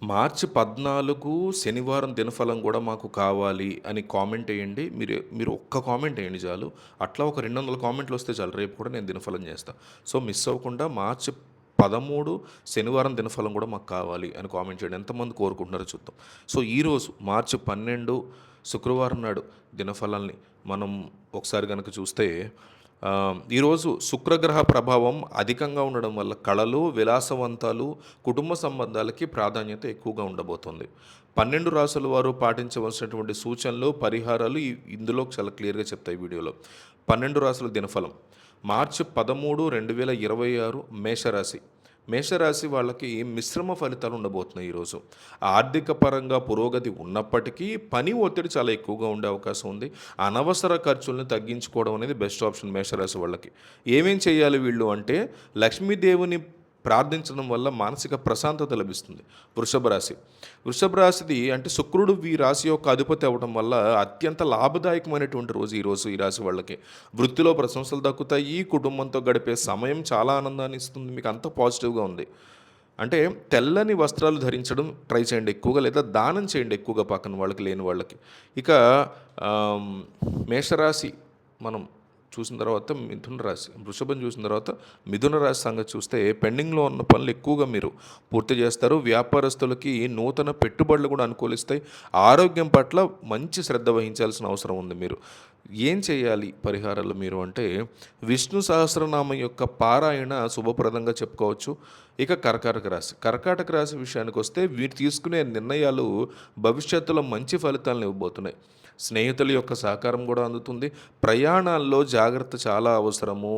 మార్చి 14 శనివారం దినఫలం గూడా మాకు కావాలి అని కామెంట్ ఎయండి. మీరు ఒక్క కామెంట్ ఎయండి చాలు. అట్లా ఒక 200 కామెంట్‌లొస్తే చాలు. రేపు కూడా నేను దినఫలం జేస్తా. సో, మిస్ అవ్వకుండా మార్చి 13 శనివారం దినఫలం గూడా మాకు కావాలి అని కామెంట్ చేయండి. ఎంతమంది కోరుకుంటున్నారో చూద్దాం. సో, ఈరోజు మార్చి 12 శుక్రవారం నాడు దినఫలాల్ని మనం ఒకసారి గనక చూస్తే ఈరోజు శుక్రగ్రహ ప్రభావం అధికంగా ఉండడం వల్ల కళలు, విలాసవంతాలు, కుటుంబ సంబంధాలకి ప్రాధాన్యత ఎక్కువగా ఉండబోతుంది. 12 రాసుల వారు పాటించవలసినటువంటి సూచనలు, పరిహారాలు ఇందులో చాలా క్లియర్‌గా చెప్తాయి ఈ వీడియోలో. 12 రాసుల దినఫలం. మార్చి 13, 2026 మేషరాశి. మేషరాశి వాళ్ళకి మిశ్రమ ఫలితాలు ఉండబోతున్నాయి ఈరోజు. ఆర్థిక పరంగా పురోగతి ఉన్నప్పటికీ పని ఒత్తిడి చాలా ఎక్కువగా ఉండే అవకాశం ఉంది. అనవసర ఖర్చుల్ని తగ్గించుకోవడం అనేది బెస్ట్ ఆప్షన్ మేషరాశి వాళ్ళకి. ఏమేం చేయాలి వీళ్ళు అంటే లక్ష్మీదేవిని ప్రార్థించడం వల్ల మానసిక ప్రశాంతత లభిస్తుంది. వృషభ రాశి. వృషభ రాశిది అంటే శుక్రుడు ఈ రాశి యొక్క అధిపతి అవ్వడం వల్ల అత్యంత లాభదాయకమైనటువంటి రోజు ఈరోజు ఈ రాశి వాళ్ళకి. వృత్తిలో ప్రశంసలు దక్కుతాయి. కుటుంబంతో గడిపే సమయం చాలా ఆనందాన్ని ఇస్తుంది. మీకు అంత పాజిటివ్‌గా ఉంది. అంటే తెల్లని వస్త్రాలు ధరించడం ట్రై చేయండి ఎక్కువగా, లేదా దానం చేయండి ఎక్కువగా పక్కన వాళ్ళకి, లేని వాళ్ళకి. ఇక ఆహ్, మేషరాశి మనం చూసిన తర్వాత మిథున రాశి, వృషభం చూసిన తర్వాత మిథున రాశి సంగతి చూస్తే పెండింగ్లో ఉన్న పనులు ఎక్కువగా మీరు పూర్తి చేస్తారు. వ్యాపారస్తులకి నూతన పెట్టుబడులు కూడా అనుకూలిస్తాయి. ఆరోగ్యం పట్ల మంచి శ్రద్ధ వహించాల్సిన అవసరం ఉంది మీరు. ఏం చేయాలి పరిహారాలు మీరు అంటే విష్ణు సహస్రనామం యొక్క పారాయణ శుభప్రదంగా చెప్పుకోవచ్చు. ఇక కర్కాటక రాశి. కర్కాటక రాశి విషయానికి వస్తే వీరు తీసుకునే నిర్ణయాలు భవిష్యత్తులో మంచి ఫలితాలను ఇవ్వబోతున్నాయి. స్నేహితుల యొక్క సహకారం కూడా అందుతుంది. ప్రయాణాల్లో జాగ్రత్త చాలా అవసరము.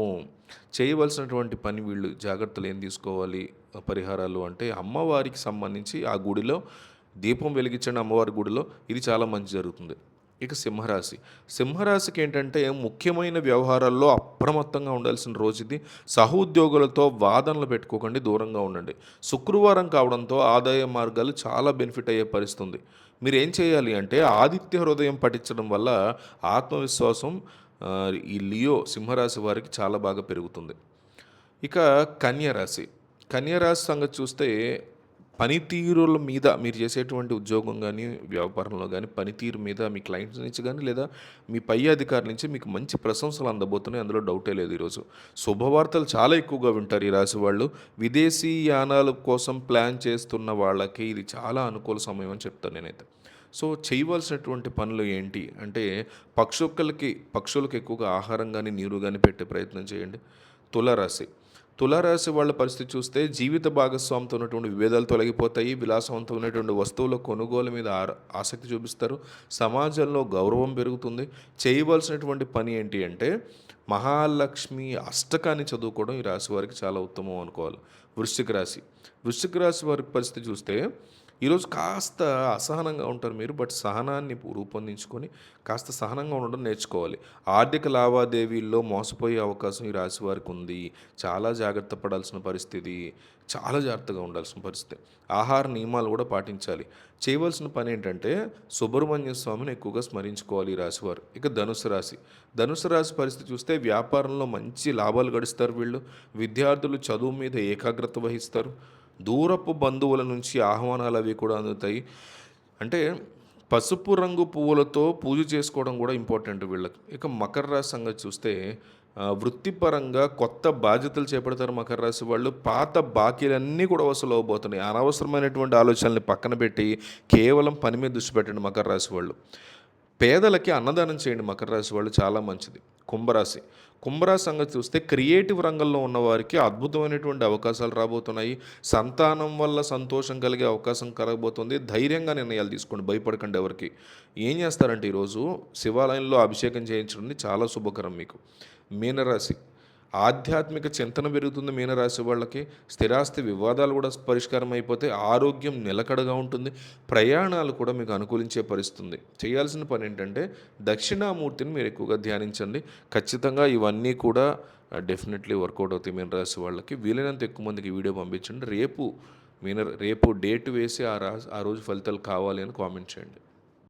చేయవలసినటువంటి పని వీళ్ళు జాగ్రత్తలు ఏం తీసుకోవాలి పరిహారాలు అంటే అమ్మవారికి సంబంధించి ఆ గుడిలో దీపం వెలిగించండి అమ్మవారి గుడిలో. ఇది చాలా మంచి జరుగుతుంది. ఇక సింహరాశి. సింహరాశికి ఏంటంటే ముఖ్యమైన వ్యవహారాల్లో అప్రమత్తంగా ఉండాల్సిన రోజు ఇది. సహోద్యోగులతో వాదనలు పెట్టుకోకండి, దూరంగా ఉండండి. శుక్రవారం కావడంతో ఆదాయ మార్గాలు చాలా బెనిఫిట్ అయ్యే పరిస్థితి ఉంది. మీరు ఏం చేయాలి అంటే ఆదిత్య హృదయం పఠించడం వల్ల ఆత్మవిశ్వాసం ఈ లియో సింహరాశి వారికి చాలా బాగా పెరుగుతుంది. ఇక కన్యరాశి. కన్యరాశి సంగతి చూస్తే పనితీరుల మీద మీరు చేసేటువంటి ఉద్యోగం కానీ, వ్యాపారంలో కానీ పనితీరు మీద మీ క్లయింట్స్ నుంచి కానీ, లేదా మీ పై అధికారి నుంచి మీకు మంచి ప్రశంసలు అందబోతున్నాయి. అందులో డౌటే లేదు ఈరోజు. శుభవార్తలు చాలా ఎక్కువగా వింటారు ఈ రాశి వాళ్ళు. విదేశీ యానాల కోసం ప్లాన్ చేస్తున్న వాళ్ళకి ఇది చాలా అనుకూల సమయం అని చెప్తాను నేనైతే. సో, చేయవలసినటువంటి పనులు ఏంటి అంటే పక్షులకి ఎక్కువగా ఆహారం గానీ, నీరు గానీ పెట్టే ప్రయత్నం చేయండి. తులారాశి. తులారాశి వాళ్ళ పరిస్థితి చూస్తే జీవిత భాగస్వామితో ఉన్నటువంటి విభేదాలు తొలగిపోతాయి. విలాసవంతమైనటువంటి వస్తువుల కొనుగోలు మీద ఆసక్తి చూపిస్తారు. సమాజంలో గౌరవం పెరుగుతుంది. చేయవలసినటువంటి పని ఏంటి అంటే మహాలక్ష్మి అష్టకాన్ని చదువుకోవడం ఈ రాశి వారికి చాలా ఉత్తమం అనుకోవాలి. వృశ్చిక రాశి. వృశ్చిక రాశి వారి పరిస్థితి చూస్తే ఈరోజు కాస్త అసహనంగా ఉంటారు మీరు. బట్ సహనాన్ని రూపొందించుకొని కాస్త సహనంగా ఉండడం నేర్చుకోవాలి. ఆర్థిక లావాదేవీల్లో మోసపోయే అవకాశం ఈ రాశి వారికి ఉంది. చాలా జాగ్రత్త పడాల్సిన పరిస్థితి. చాలా జాగ్రత్తగా ఉండాల్సిన పరిస్థితి. ఆహార నియమాలు కూడా పాటించాలి. చేయవలసిన పని ఏంటంటే సుబ్రహ్మణ్య స్వామిని ఎక్కువగా స్మరించుకోవాలి ఈ రాశివారు. ఇక ధనుసు రాశి. ధనుసు రాశి పరిస్థితి చూస్తే వ్యాపారంలో మంచి లాభాలు గడిస్తారు వీళ్ళు. విద్యార్థులు చదువు మీద ఏకాగ్రత వహిస్తారు. దూరపు బంధువుల నుంచి ఆహ్వానాలు అవి కూడా అందుతాయి. అంటే పసుపు రంగు పువ్వులతో పూజ చేసుకోవడం కూడా ఇంపార్టెంట్ వీళ్ళకి. ఇక మకర రాశి సంగతి చూస్తే వృత్తిపరంగా కొత్త బాధ్యతలు చేపడతారు మకర రాశి వాళ్ళు. పాత బాకీలన్నీ కూడా వసూలు అవ్వబోతున్నాయి. అనవసరమైనటువంటి ఆలోచనల్ని పక్కన పెట్టి కేవలం పని మీద దృష్టి పెట్టండి మకర రాశి వాళ్ళు. పేదలకి అన్నదానం చేయండి మకర రాశి వాళ్ళు, చాలా మంచిది. కుంభరాశి. కుంభరాశి సంగతి చూస్తే క్రియేటివ్ రంగంలో ఉన్నవారికి అద్భుతమైనటువంటి అవకాశాలు రాబోతున్నాయి. సంతానం వల్ల సంతోషం కలిగే అవకాశం కలగబోతుంది. ధైర్యంగా నిర్ణయాలు తీసుకోండి, భయపడకండి ఎవరికి. ఏం చేస్తారంటే ఈరోజు శివాలయంలో అభిషేకం చేయించడం చాలా శుభకరం మీకు. మీనరాశి. ఆధ్యాత్మిక చింతన పెరుగుతుంది మీనరాశి వాళ్ళకి. స్థిరాస్తి వివాదాలు కూడా పరిష్కారం అయిపోతే ఆరోగ్యం నిలకడగా ఉంటుంది. ప్రయాణాలు కూడా మీకు అనుకూలించే పరిస్థితుంది. చేయాల్సిన పని ఏంటంటే దక్షిణామూర్తిని మీరు ఎక్కువగా ధ్యానించండి. ఖచ్చితంగా ఇవన్నీ కూడా డెఫినెట్లీ వర్కౌట్ అవుతాయి మీనరాశి వాళ్ళకి. వీలైనంత ఎక్కువ మందికి వీడియో పంపించండి. రేపు డేట్ వేసి ఆ రోజు ఫలితాలు కావాలి అని కామెంట్ చేయండి.